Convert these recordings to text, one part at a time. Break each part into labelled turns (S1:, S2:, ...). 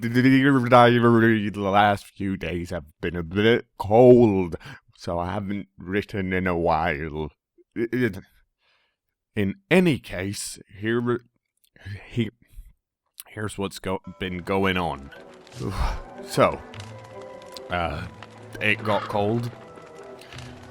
S1: The last few days have been a bit cold, so I haven't written in a while. In any case, here's what's been going on. So, it got cold.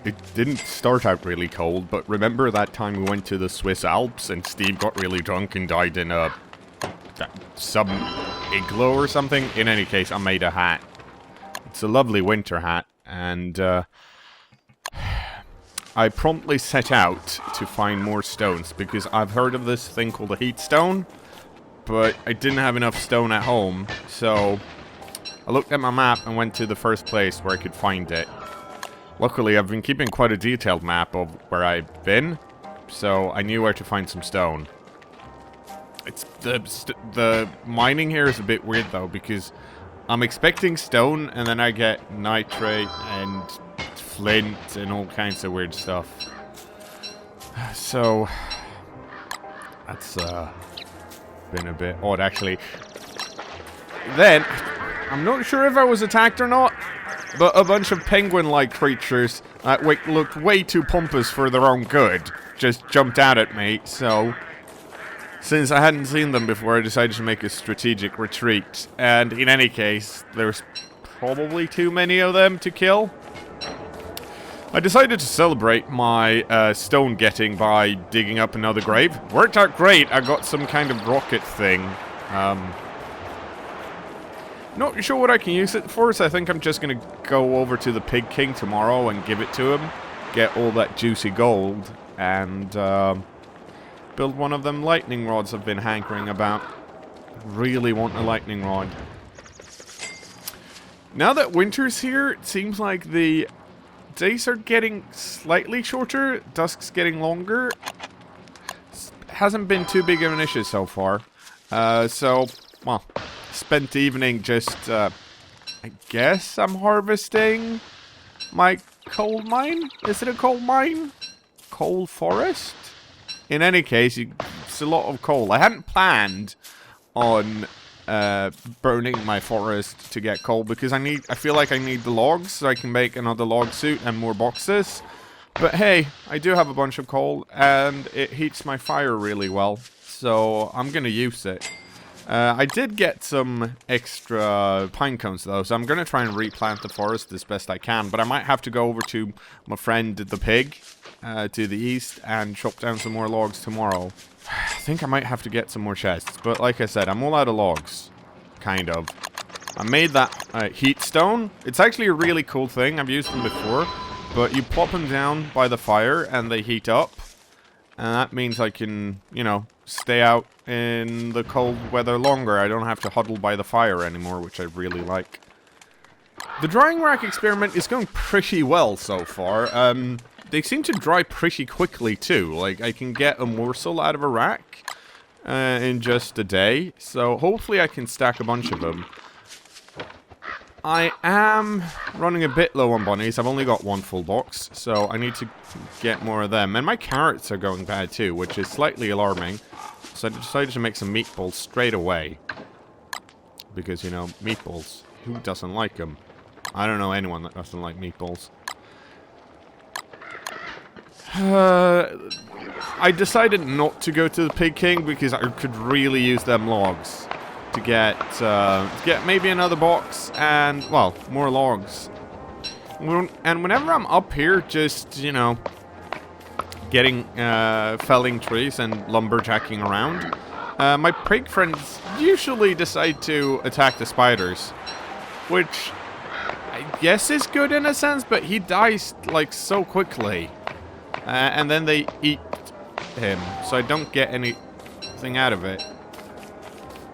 S1: It didn't start out really cold, but remember that time we went to the Swiss Alps and Steve got really drunk and died in some igloo or something? In any case, I made a hat. It's a lovely winter hat, and I promptly set out to find more stones, because I've heard of this thing called a heat stone, but I didn't have enough stone at home, so I looked at my map and went to the first place where I could find it. Luckily, I've been keeping quite a detailed map of where I've been, so I knew where to find some stone. It's the mining here is a bit weird though, because I'm expecting stone and then I get nitrate and flint and all kinds of weird stuff. So that's been a bit odd actually. Then I'm not sure if I was attacked or not, but a bunch of penguin-like creatures that looked way too pompous for their own good just jumped out at me, so since I hadn't seen them before, I decided to make a strategic retreat. And in any case, there's probably too many of them to kill. I decided to celebrate my stone getting by digging up another grave. Worked out great. I got some kind of rocket thing. Not sure what I can use it for, so I think I'm just going to go over to the Pig King tomorrow and give it to him. Get all that juicy gold, and build one of them lightning rods I've been hankering about. Really want a lightning rod. Now that winter's here, it seems like the days are getting slightly shorter, dusk's getting longer. Hasn't been too big of an issue so far. Well, spent the evening just, I guess I'm harvesting my coal mine? Is it a coal mine? Coal forest? In any case, it's a lot of coal. I hadn't planned on burning my forest to get coal because I feel like I need the logs so I can make another log suit and more boxes. But hey, I do have a bunch of coal and it heats my fire really well, so I'm gonna use it. I did get some extra pine cones though, so I'm gonna try and replant the forest as best I can, but I might have to go over to my friend the pig to the east and chop down some more logs tomorrow. I think I might have to get some more chests, but like I said, I'm all out of logs. Kind of. I made that heat stone. It's actually a really cool thing. I've used them before, but you plop them down by the fire and they heat up. And that means I can, you know, stay out in the cold weather longer. I don't have to huddle by the fire anymore, which I really like. The drying rack experiment is going pretty well so far. They seem to dry pretty quickly too. Like, I can get a morsel out of a rack in just a day. So hopefully I can stack a bunch of them. I am running a bit low on bunnies. I've only got one full box, so I need to get more of them. And my carrots are going bad too, which is slightly alarming. So I decided to make some meatballs straight away. Because, you know, meatballs. Who doesn't like them? I don't know anyone that doesn't like meatballs. I decided not to go to the Pig King because I could really use them logs. To get maybe another box and, well, more logs. And whenever I'm up here, just, you know, getting, felling trees and lumberjacking around, my pig friends usually decide to attack the spiders, which I guess is good in a sense, but he dies, like, so quickly. And then they eat him, so I don't get anything out of it.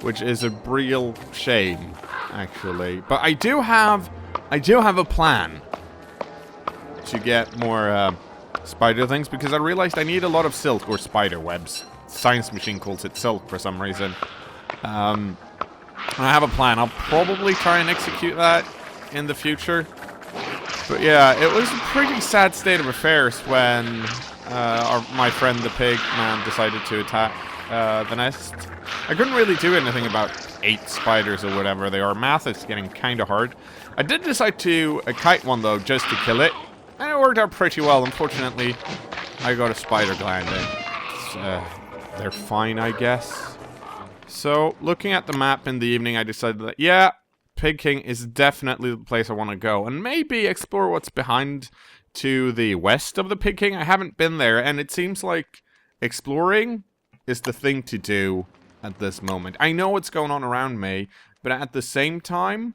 S1: Which is a real shame, actually. But I do have a plan to get more spider things, because I realized I need a lot of silk, or spider webs. Science Machine calls it silk for some reason. I have a plan. I'll probably try and execute that in the future. But yeah, it was a pretty sad state of affairs when my friend the pig man decided to attack the nest. I couldn't really do anything about 8 spiders or whatever they are. Math is getting kind of hard. I did decide to kite one, though, just to kill it. And it worked out pretty well. Unfortunately, I got a spider gland in. They're fine, I guess. So, looking at the map in the evening, I decided that, yeah, Pig King is definitely the place I want to go. And maybe explore what's behind to the west of the Pig King. I haven't been there, and it seems like exploring is the thing to do at this moment. I know what's going on around me, but at the same time,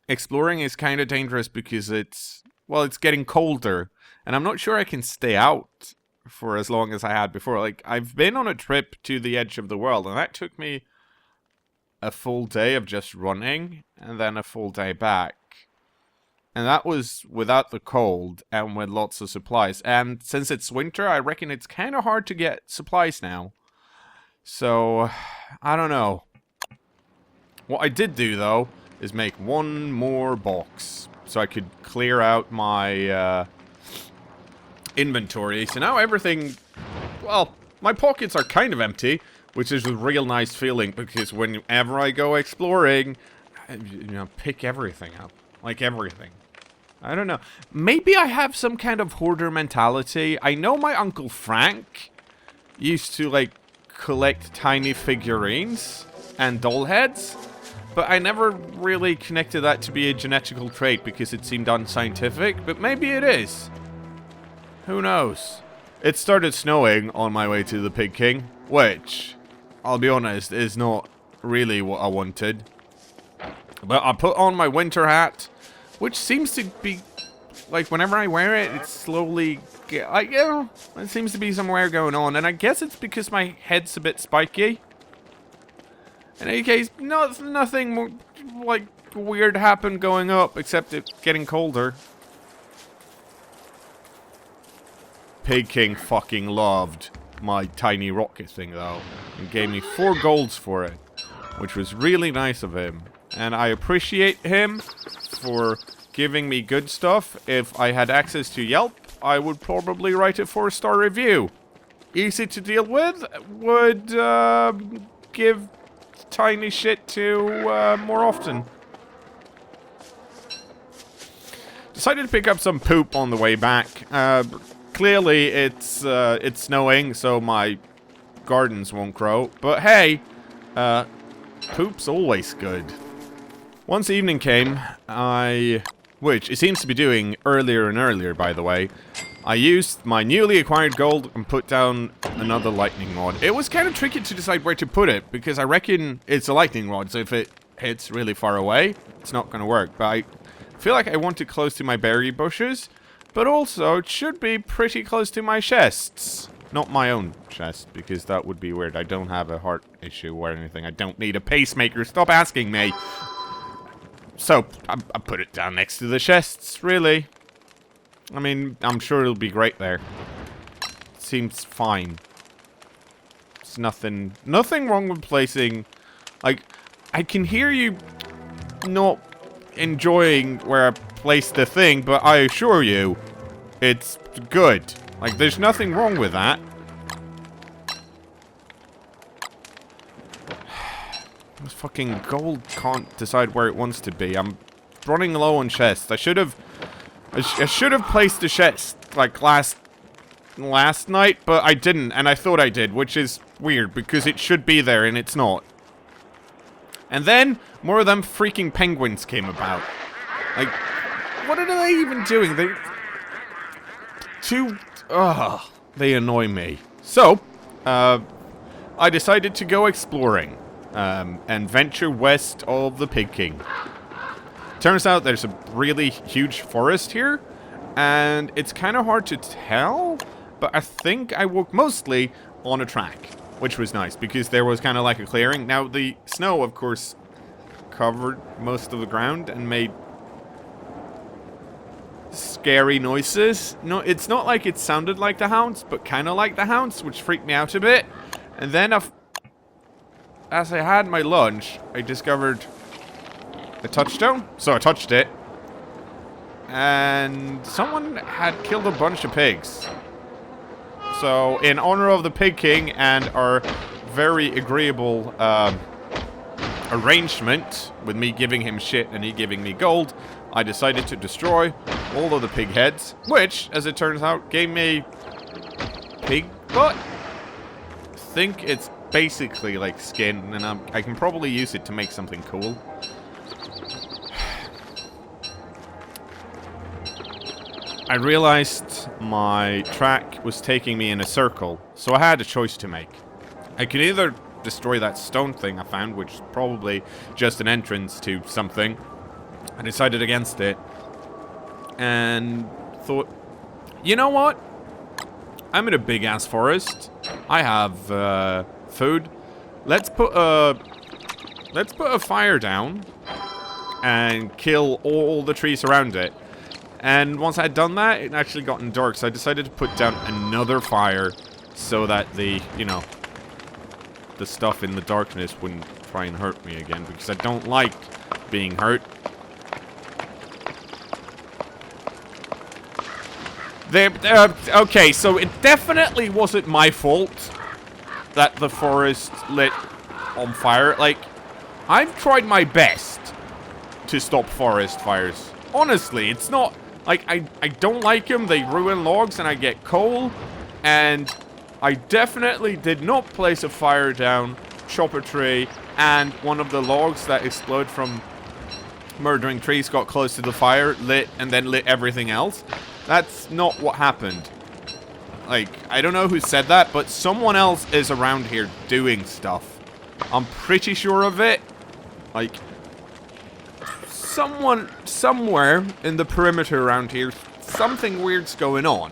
S1: exploring is kind of dangerous because it's getting colder. And I'm not sure I can stay out for as long as I had before. Like, I've been on a trip to the edge of the world, and that took me a full day of just running, and then a full day back. And that was without the cold, and with lots of supplies. And since it's winter, I reckon it's kind of hard to get supplies now. So, I don't know. What I did do, though, is make one more box, so I could clear out my, inventory. So now everything, well, my pockets are kind of empty, which is a real nice feeling, because whenever I go exploring, pick everything up. Like everything. I don't know. Maybe I have some kind of hoarder mentality. I know my Uncle Frank used to, like, collect tiny figurines and doll heads, but I never really connected that to be a genetical trait because it seemed unscientific, but maybe it is. Who knows? It started snowing on my way to the Pig King, which, I'll be honest, is not really what I wanted. But I put on my winter hat, which seems to be, like, whenever I wear it, it's slowly, like, there seems to be some wear going on. And I guess it's because my head's a bit spiky. In any case, nothing more, like, weird happened going up, except it getting colder. Pig King fucking loved my tiny rocket thing, though, and gave me 4 golds for it, which was really nice of him. And I appreciate him for giving me good stuff. If I had access to Yelp, I would probably write a 4-star review. Easy to deal with, would give tiny shit to more often. Decided to pick up some poop on the way back. Clearly, it's snowing, so my gardens won't grow. But hey, poop's always good. Once evening came, which it seems to be doing earlier and earlier, by the way, I used my newly acquired gold and put down another lightning rod. It was kind of tricky to decide where to put it, because I reckon it's a lightning rod, so if it hits really far away, it's not going to work. But I feel like I want it close to my berry bushes, but also it should be pretty close to my chests. Not my own chest, because that would be weird. I don't have a heart issue or anything. I don't need a pacemaker. Stop asking me. So, I put it down next to the chests, really. I mean, I'm sure it'll be great there. Seems fine. There's nothing wrong with placing... Like, I can hear you not enjoying where I placed the thing, but I assure you, it's good. Like, there's nothing wrong with that. This fucking gold can't decide where it wants to be. I'm running low on chests. I should have placed the chest like last night, but I didn't, and I thought I did, which is weird because it should be there and it's not. And then more of them freaking penguins came about. Like, what are they even doing? They annoy me. So, I decided to go exploring. And venture west of the Pig King. Turns out there's a really huge forest here, and it's kind of hard to tell, but I think I walked mostly on a track, which was nice, because there was kind of like a clearing. Now, the snow, of course, covered most of the ground and made scary noises. No, it's not like it sounded like the hounds, but kind of like the hounds, which freaked me out a bit. And then as I had my lunch, I discovered a touchstone. So I touched it. And someone had killed a bunch of pigs. So, in honor of the Pig King and our very agreeable arrangement, with me giving him shit and he giving me gold, I decided to destroy all of the pig heads, which, as it turns out, gave me pig butt. I think it's basically like skin, and I can probably use it to make something cool. I realized my track was taking me in a circle, so I had a choice to make. I could either destroy that stone thing I found, which is probably just an entrance to something. I decided against it, and thought, you know what? I'm in a big-ass forest. I have, food. Let's put a fire down and kill all the trees around it. And once I had done that, it actually gotten dark, so I decided to put down another fire so that the, you know, the stuff in the darkness wouldn't try and hurt me again, because I don't like being hurt. Okay, so it definitely wasn't my fault that the forest lit on fire. Like, I've tried my best to stop forest fires. Honestly, it's not... Like, I don't like them. They ruin logs and I get coal. And I definitely did not place a fire down, chop a tree, and one of the logs that exploded from murdering trees got close to the fire, lit, and then lit everything else. That's not what happened. Like, I don't know who said that, but someone else is around here doing stuff. I'm pretty sure of it. Like, someone, somewhere in the perimeter around here, something weird's going on.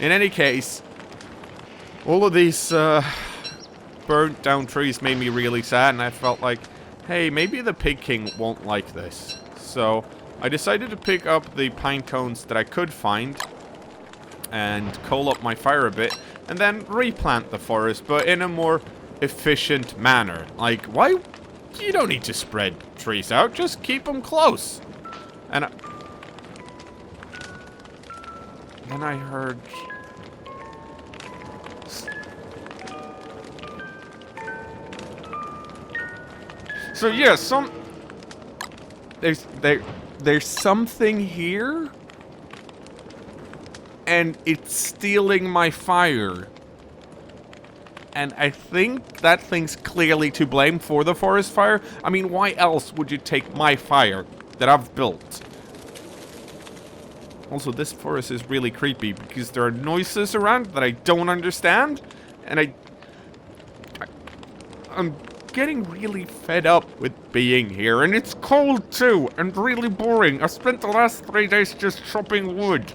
S1: In any case, all of these, burnt down trees made me really sad, and I felt like, hey, maybe the Pig King won't like this. So I decided to pick up the pine cones that I could find and coal up my fire a bit, and then replant the forest, but in a more efficient manner. Like, why? You don't need to spread trees out, just keep them close. And then I heard... So yeah, there's something here, and it's stealing my fire. And I think that thing's clearly to blame for the forest fire. I mean, why else would you take my fire that I've built? Also, this forest is really creepy because there are noises around that I don't understand, and I'm getting really fed up with being here, and it's cold too, and really boring. I spent the last 3 days just chopping wood.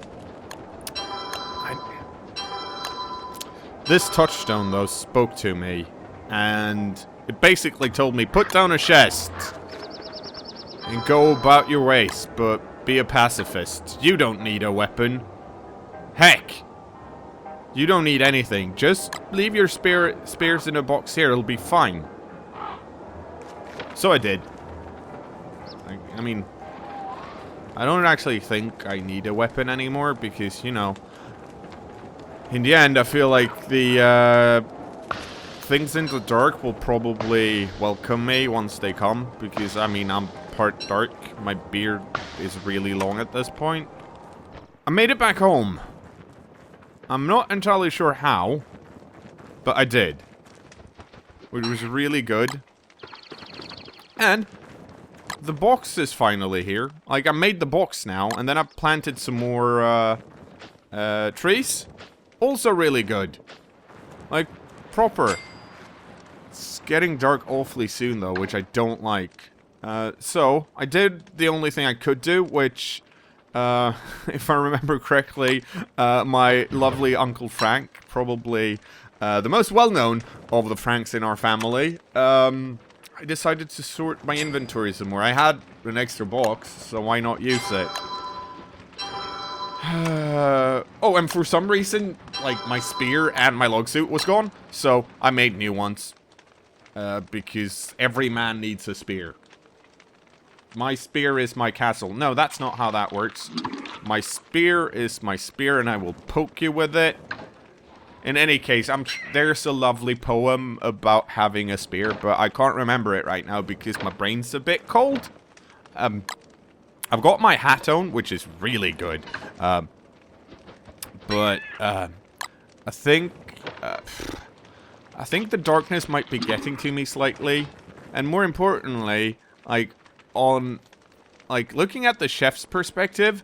S1: This touchstone, though, spoke to me, and it basically told me, put down a chest and go about your ways, but be a pacifist. You don't need a weapon. Heck, you don't need anything. Just leave your spears in a box here, it'll be fine. So I did. I mean, I don't actually think I need a weapon anymore because, you know, in the end, I feel like the things in the dark will probably welcome me once they come, because, I mean, I'm part dark. My beard is really long at this point. I made it back home. I'm not entirely sure how, but I did. Which was really good. And the box is finally here. Like, I made the box now, and then I planted some more trees. Also really good. Like, proper. It's getting dark awfully soon, though, which I don't like. So, I did the only thing I could do, which, if I remember correctly, my lovely Uncle Frank, probably the most well-known of the Franks in our family, I decided to sort my inventory some more. I had an extra box, so why not use it? Oh, and for some reason, like, my spear and my log suit was gone, so I made new ones. Because every man needs a spear. My spear is my castle. No, that's not how that works. My spear is my spear, and I will poke you with it. In any case, there's a lovely poem about having a spear, but I can't remember it right now because my brain's a bit cold. I've got my hat on, which is really good. But I think the darkness might be getting to me slightly, and more importantly, looking at the chef's perspective,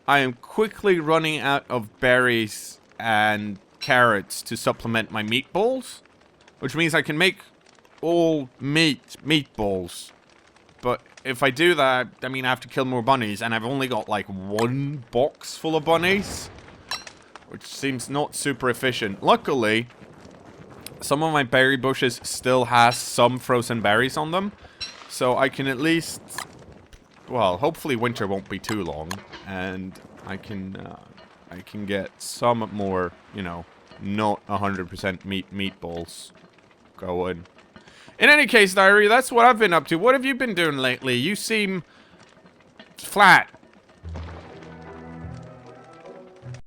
S1: I am quickly running out of berries and carrots to supplement my meatballs, which means I can make all meatballs. But if I do that, I mean I have to kill more bunnies, and I've only got like 1 box full of bunnies, which seems not super efficient. Luckily, some of my berry bushes still has some frozen berries on them, so I can at least, well, hopefully winter won't be too long, and I can get some more, you know, not 100% meatballs going. In any case, Diary, that's what I've been up to. What have you been doing lately? You seem flat.